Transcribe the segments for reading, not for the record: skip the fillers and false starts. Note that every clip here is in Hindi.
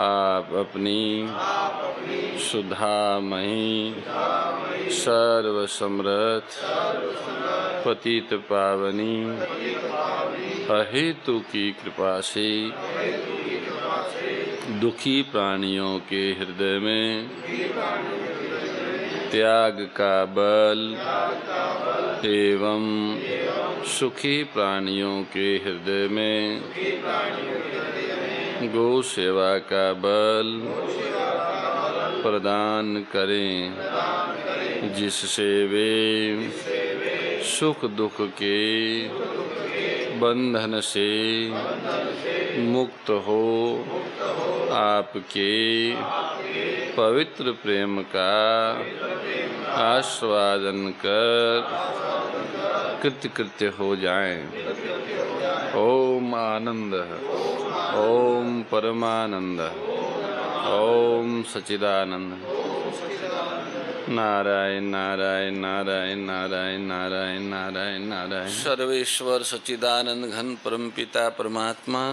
आप अपनी सुधामयी सर्वसमर्थ पतित पावनी अहेतु की कृपा से दुखी प्राणियों के हृदय में त्याग का बल एवं सुखी प्राणियों के हृदय में गौ सेवा का बल प्रदान करें, जिससे वे सुख दुख के बंधन से मुक्त हो आपके पवित्र प्रेम का आस्वादन कर कृतकृत्य हो जाएं। ओम आनंद, ओम परमानंद, ओम सच्चिदानंद। नारायण नारायण नारायण नारायण नारायण नारायण नारायण। सर्वेश्वर सच्चिदानंद घन परमपिता परमात्मा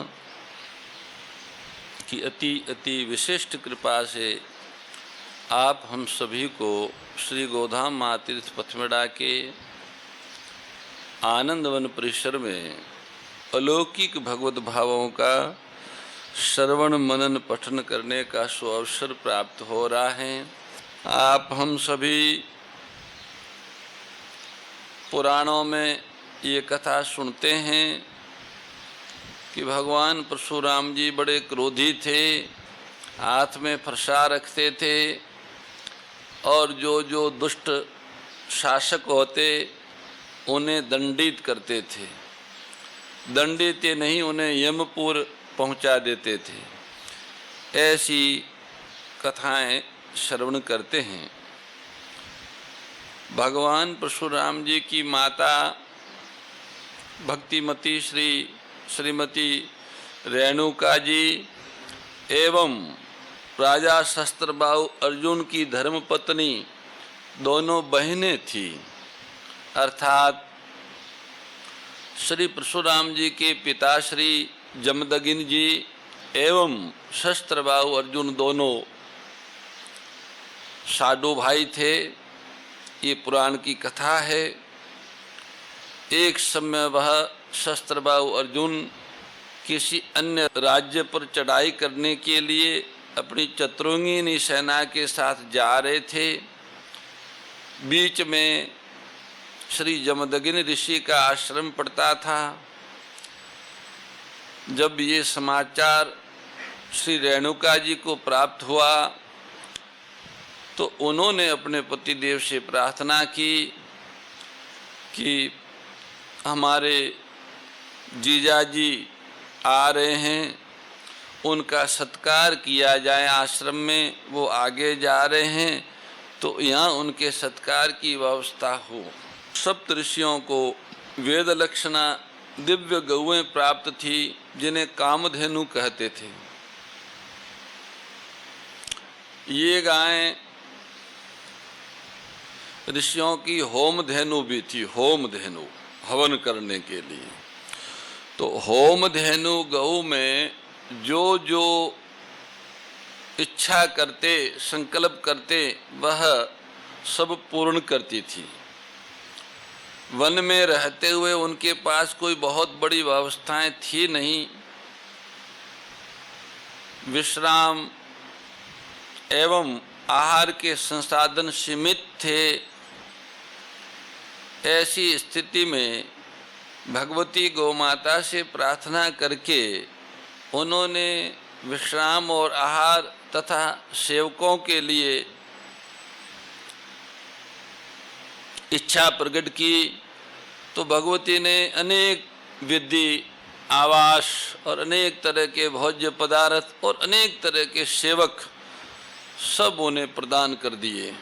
की अति अति विशिष्ट कृपा से आप हम सभी को श्री गोधाम महातीर्थ पथमेड़ा के आनंदवन परिसर में अलौकिक भगवत भावों का श्रवण मनन पठन करने का सुअवसर प्राप्त हो रहा है। आप हम सभी पुराणों में ये कथा सुनते हैं कि भगवान परशुराम जी बड़े क्रोधी थे, हाथ में फरसा रखते थे और जो दुष्ट शासक होते उन्हें दंडित करते थे। दंडित नहीं, उन्हें यमपुर पहुंचा देते थे। ऐसी कथाएं श्रवण करते हैं। भगवान परशुराम जी की माता भक्तिमती श्रीमती रेणुका जी एवं राजा शस्त्रबाहु अर्जुन की धर्मपत्नी दोनों बहनें थीं, अर्थात श्री परशुराम जी के पिता श्री जमदग्नि जी एवं शस्त्रबाहु अर्जुन दोनों साडू भाई थे। ये पुराण की कथा है। एक समय वह शस्त्रबाहु अर्जुन किसी अन्य राज्य पर चढ़ाई करने के लिए अपनी चतुरंगिनी सेना के साथ जा रहे थे। बीच में श्री जमदग्नि ऋषि का आश्रम पड़ता था। जब ये समाचार श्री रेणुका जी को प्राप्त हुआ तो उन्होंने अपने पतिदेव से प्रार्थना की कि हमारे जीजाजी आ रहे हैं, उनका सत्कार किया जाए। आश्रम में वो आगे जा रहे हैं तो यहाँ उनके सत्कार की व्यवस्था हो। सप्त ऋषियों को वेद लक्षणा दिव्य गौएं प्राप्त थी, जिन्हें कामधेनु कहते थे। ये गायें ऋषियों की होम धेनु भी थी, होम धेनु हवन करने के लिए। तो होम धेनु गौ में जो इच्छा करते, संकल्प करते, वह सब पूर्ण करती थी। वन में रहते हुए उनके पास कोई बहुत बड़ी व्यवस्थाएं थी नहीं। विश्राम एवं आहार के संसाधन सीमित थे। ऐसी स्थिति में भगवती गौमाता से प्रार्थना करके उन्होंने विश्राम और आहार तथा सेवकों के लिए इच्छा प्रकट की। तो भगवती ने अनेक विधि, आवास और अनेक तरह के भोज्य पदार्थ और अनेक तरह के सेवक सब उन्हें प्रदान कर दिए।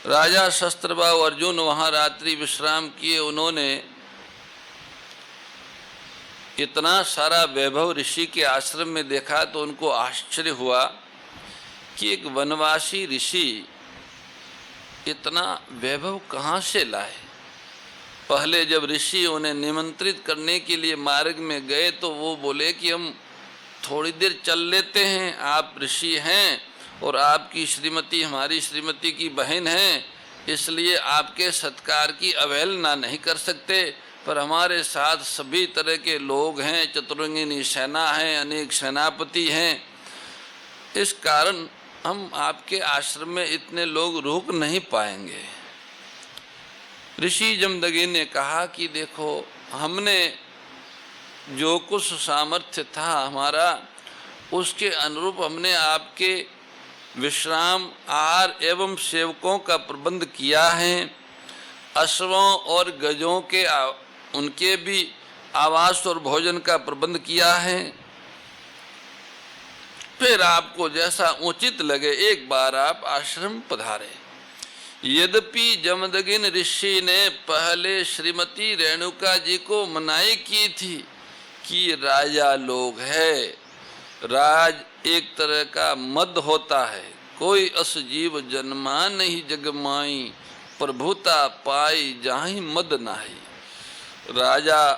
राजा शस्त्रबाहु अर्जुन वहाँ रात्रि विश्राम किए। उन्होंने इतना सारा वैभव ऋषि के आश्रम में देखा तो उनको आश्चर्य हुआ कि एक वनवासी ऋषि इतना वैभव कहाँ से लाए। पहले जब ऋषि उन्हें निमंत्रित करने के लिए मार्ग में गए तो वो बोले कि हम थोड़ी देर चल लेते हैं, आप ऋषि हैं और आपकी श्रीमती हमारी श्रीमती की बहन है, इसलिए आपके सत्कार की अवहेलना नहीं कर सकते, पर हमारे साथ सभी तरह के लोग हैं, चतुरंगिनी सेना है, अनेक सेनापति हैं, इस कारण हम आपके आश्रम में इतने लोग रुक नहीं पाएंगे। ऋषि जमदग्नि ने कहा कि देखो, हमने जो कुछ सामर्थ्य था हमारा, उसके अनुरूप हमने आपके विश्राम, आहार एवं सेवकों का प्रबंध किया है। अश्वों और गजों के उनके भी आवास और भोजन का प्रबंध किया है। फिर आपको जैसा उचित लगे एक बार आप आश्रम पधारे। यद्यपि जमदग्नि ऋषि ने पहले श्रीमती रेणुका जी को मनाही की थी कि राजा लोग है, राज एक तरह का मद होता है, कोई अस जीव जन्मा नहीं जग माई, प्रभुता पाई जाहि मद नाही। राजा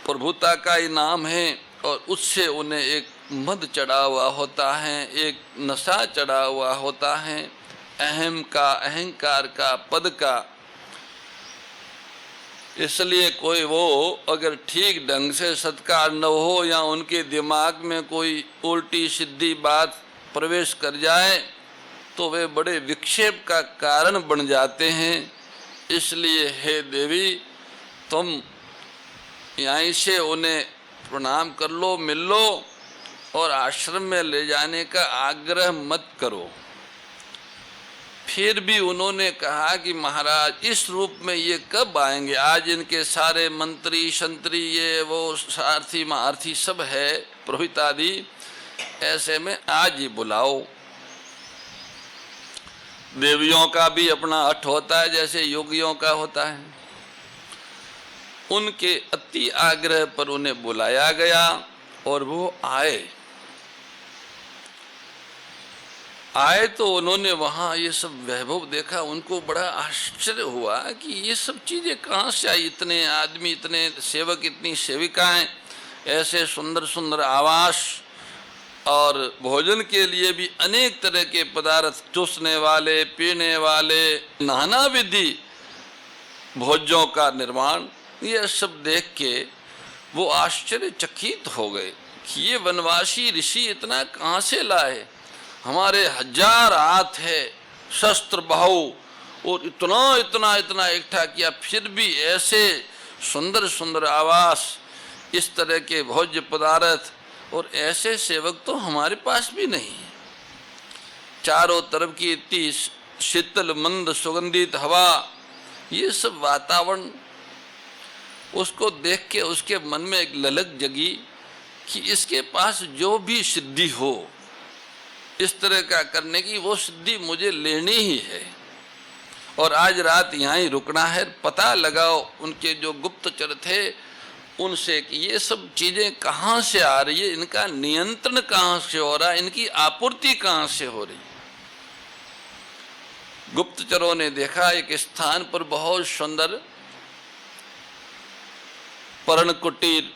प्रभुता का ही नाम है और उससे उन्हें एक मद चढ़ा हुआ होता है, एक नशा चढ़ा हुआ होता है, अहम का, अहंकार का, पद का। इसलिए कोई वो अगर ठीक ढंग से सत्कार न हो या उनके दिमाग में कोई उल्टी सीधी बात प्रवेश कर जाए तो वे बड़े विक्षेप का कारण बन जाते हैं। इसलिए हे देवी, तुम यहीं से उन्हें प्रणाम कर लो, मिल लो और आश्रम में ले जाने का आग्रह मत करो। फिर भी उन्होंने कहा कि महाराज इस रूप में ये कब आएंगे, आज इनके सारे मंत्री शंत्री ये वो सारथी महारथी सब है, पुरोहित आदि, ऐसे में आज ही बुलाओ। देवियों का भी अपना हठ होता है जैसे योगियों का होता है। उनके अति आग्रह पर उन्हें बुलाया गया और वो आए तो उन्होंने वहाँ ये सब वैभव देखा। उनको बड़ा आश्चर्य हुआ कि ये सब चीज़ें कहाँ से आई, इतने आदमी, इतने सेवक, इतनी सेविकाएं, ऐसे सुंदर सुंदर आवास और भोजन के लिए भी अनेक तरह के पदार्थ, चूसने वाले, पीने वाले, नाना विधि भोजों का निर्माण। ये सब देख के वो आश्चर्यचकित हो गए कि ये वनवासी ऋषि इतना कहाँ से लाए, हमारे 1000 हाथ है, शस्त्र बाहु, और इतना इतना इतना इकट्ठा किया, फिर भी ऐसे सुंदर सुंदर आवास, इस तरह के भोज्य पदार्थ और ऐसे सेवक तो हमारे पास भी नहीं। चारों तरफ की इतनी शीतल मंद सुगंधित हवा, ये सब वातावरण, उसको देख के उसके मन में एक ललक जगी कि इसके पास जो भी सिद्धि हो इस तरह का करने की, वो सिद्धि मुझे लेनी ही है और आज रात यहाँ ही रुकना है। पता लगाओ उनके जो गुप्तचर थे उनसे कि ये सब चीजें कहाँ से आ रही है, इनका नियंत्रण कहाँ से हो रहा है, इनकी आपूर्ति कहाँ से हो रही। गुप्तचरों ने देखा एक स्थान पर बहुत सुंदर पर्णकुटीर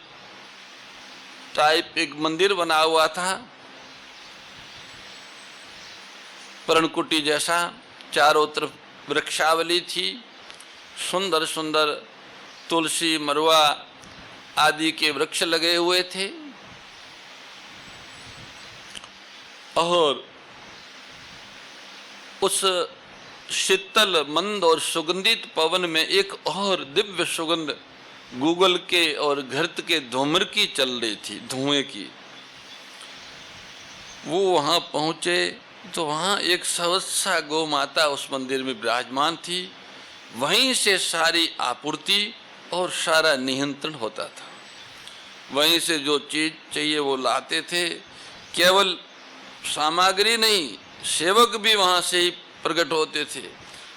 टाइप एक मंदिर बना हुआ था, पर्णकुटी जैसा, चारों तरफ वृक्षावली थी, सुंदर सुंदर तुलसी, मरुआ आदि के वृक्ष लगे हुए थे और उस शीतल मंद और सुगंधित पवन में एक और दिव्य सुगंध गूगल के और घृत के धूम्र की चल रही थी, धुएं की। वो वहां पहुंचे तो वहां एक सवत्सा गौ माता उस मंदिर में विराजमान थी। वहीं से सारी आपूर्ति और सारा नियंत्रण होता था। वहीं से जो चीज चाहिए वो लाते थे। केवल सामग्री नहीं, सेवक भी वहां से ही प्रकट होते थे,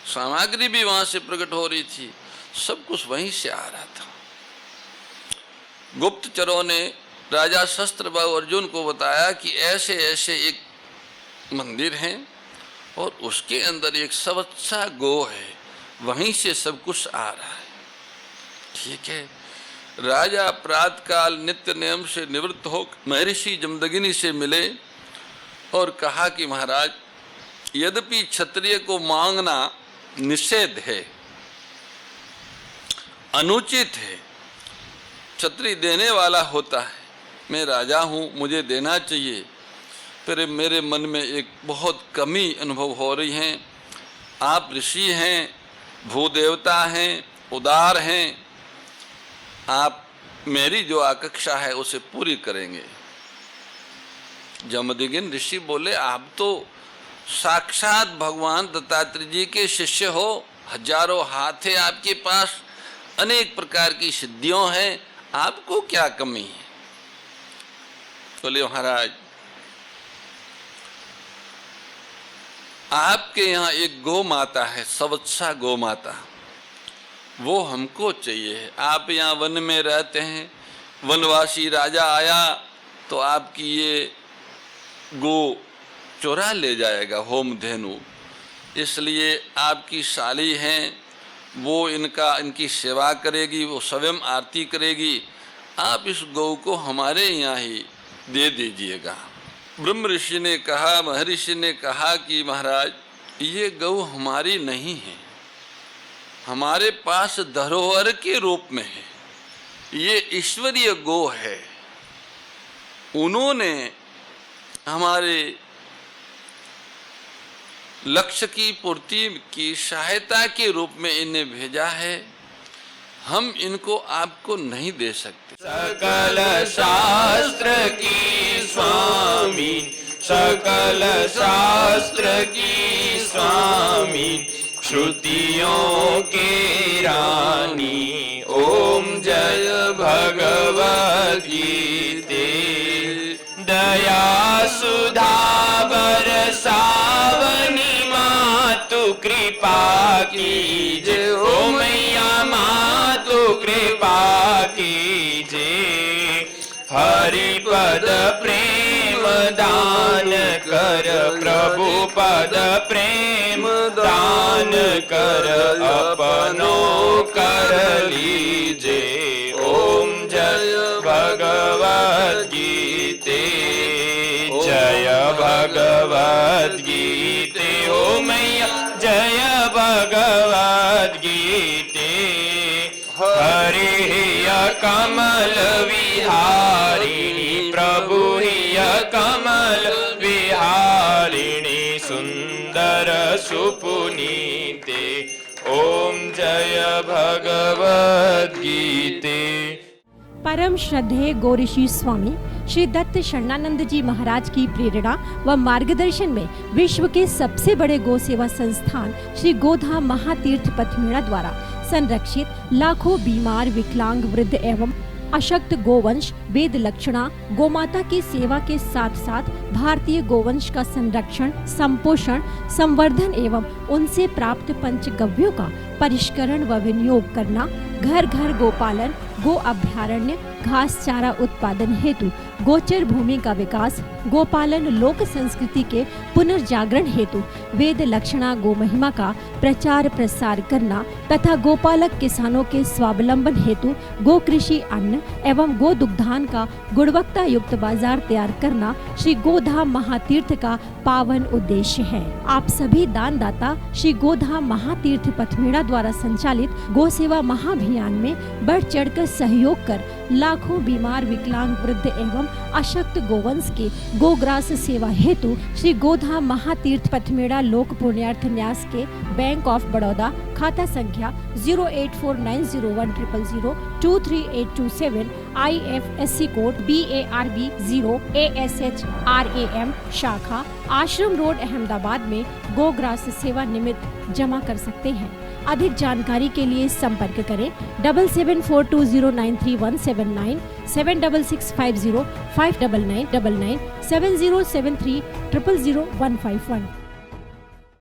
सामग्री भी वहां से प्रकट हो रही थी, सब कुछ वहीं से आ रहा था। गुप्तचरों ने राजा शस्त्रबाहु अर्जुन को बताया कि ऐसे ऐसे एक मंदिर है और उसके अंदर एक सवत्सा गो है, वहीं से सब कुछ आ रहा है। ठीक है, राजा प्रातःकाल नित्य नियम से निवृत्त हो महर्षि जमदग्नि से मिले और कहा कि महाराज, यद्यपि क्षत्रिय को मांगना निषेध है, अनुचित है, क्षत्रिय देने वाला होता है, मैं राजा हूँ, मुझे देना चाहिए, पर मेरे मन में एक बहुत कमी अनुभव हो रही है। आप ऋषि हैं, भूदेवता हैं, उदार हैं, आप मेरी जो आकांक्षा है उसे पूरी करेंगे। जमदग्नि ऋषि बोले, आप तो साक्षात भगवान दत्तात्रेय जी के शिष्य हो, हजारों हाथ है आपके पास, अनेक प्रकार की सिद्धियों हैं, आपको क्या कमी है? बोले महाराज, आपके यहाँ एक गौ माता है, सवत्सा गौ माता, वो हमको चाहिए। आप यहाँ वन में रहते हैं, वनवासी राजा आया तो आपकी ये गो चुरा ले जाएगा, होम धेनु, इसलिए आपकी साली हैं, वो इनकी सेवा करेगी, वो स्वयं आरती करेगी, आप इस गौ को हमारे यहाँ ही दे दीजिएगा। ब्रह्म ऋषि ने कहा, महर्षि ने कहा कि महाराज, ये गौ हमारी नहीं है, हमारे पास धरोहर के रूप में है, ये ईश्वरीय गौ है, उन्होंने हमारे लक्ष्य की पूर्ति की सहायता के रूप में इन्हें भेजा है, हम इनको आपको नहीं दे सकते। सकल शास्त्र की स्वामी, सकल शास्त्र की स्वामी, श्रुतियों के रानी, ओम जय भगवद गीते। दया सुधा बरसावनी मातु कृपा कीजे, ओ मैया मातु कृपा कीजे। हरि पद प्रेम दान कर, प्रभु पद प्रेम दान कर, अपनो कर लीजे। ओम जय भगवद गीते, जय भगवद गीते, ओ मैया जय भगवद गीते। हरि कमल विहारिणी, प्रभु हिय कमल विहारिणी, सुंदर सुपुनीते। ओम जय भगवद गीते। परम श्रद्धेय गौरीशी स्वामी श्री दत्त शरणानंद जी महाराज की प्रेरणा व मार्गदर्शन में विश्व के सबसे बड़े गौ सेवा संस्थान श्री गोधाम महातीर्थ पथमेड़ा द्वारा संरक्षित लाखों बीमार, विकलांग, वृद्ध एवं अशक्त गोवंश वेद लक्षणा गोमाता की सेवा के साथ साथ भारतीय गोवंश का संरक्षण, संपोषण, संवर्धन एवं उनसे प्राप्त पंचगव्यों का परिष्करण व विनियोग करना, घर घर गोपालन, गो अभ्यारण्य, घास चारा उत्पादन हेतु गोचर भूमि का विकास, गोपालन लोक संस्कृति के पुनर्जागरण हेतु वेद लक्षणा गो महिमा का प्रचार प्रसार करना तथा गोपालक किसानों के स्वावलंबन हेतु गो कृषि अन्न एवं गो दुग्धान का गुणवत्ता युक्त बाजार तैयार करना श्री गोधाम महातीर्थ का पावन उद्देश्य है। आप सभी दानदाता श्री गोधाम महातीर्थ पथमेड़ा द्वारा संचालित गो सेवा महाअभियान में बढ़ चढ़कर सहयोग कर लाखों बीमार, विकलांग, वृद्ध एवं अशक्त गोवंश के गोग्रास सेवा हेतु श्री गोधाम महातीर्थ पथमेड़ा लोक पुण्यार्थ न्यास के बैंक ऑफ बड़ौदा खाता संख्या 0849010002387 IFSC कोड BARB 0 ASHRAM शाखा आश्रम रोड अहमदाबाद में गोग्रास सेवा निमित्त जमा कर सकते हैं। अधिक जानकारी के लिए संपर्क करें 7742093179 7665059999 7073000151।